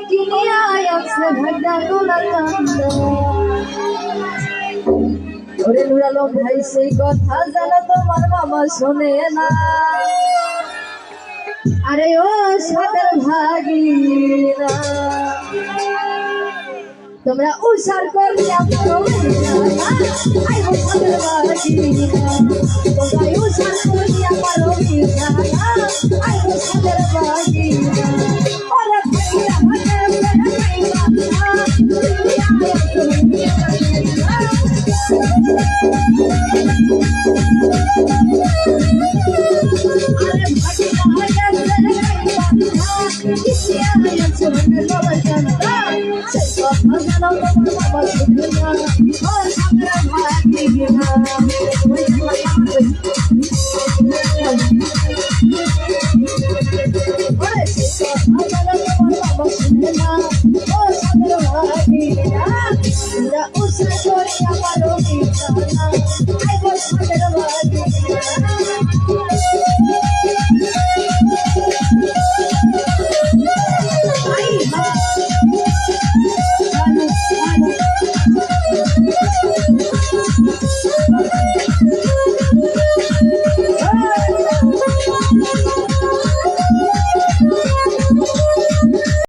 কিনিয়া আছে ভাগনা তোলা কান্দা ওরে নুরালো ভাই সেই কথা জানা তোমার মামা শোনে না আরে ও সাদের ভাগিনা তোমরা উসার করিয়া আই সাদের ভাগিনা তোমরা উসার করিয়া পারো আই সাদের ভাগিনা ওরে ভাগিনা I was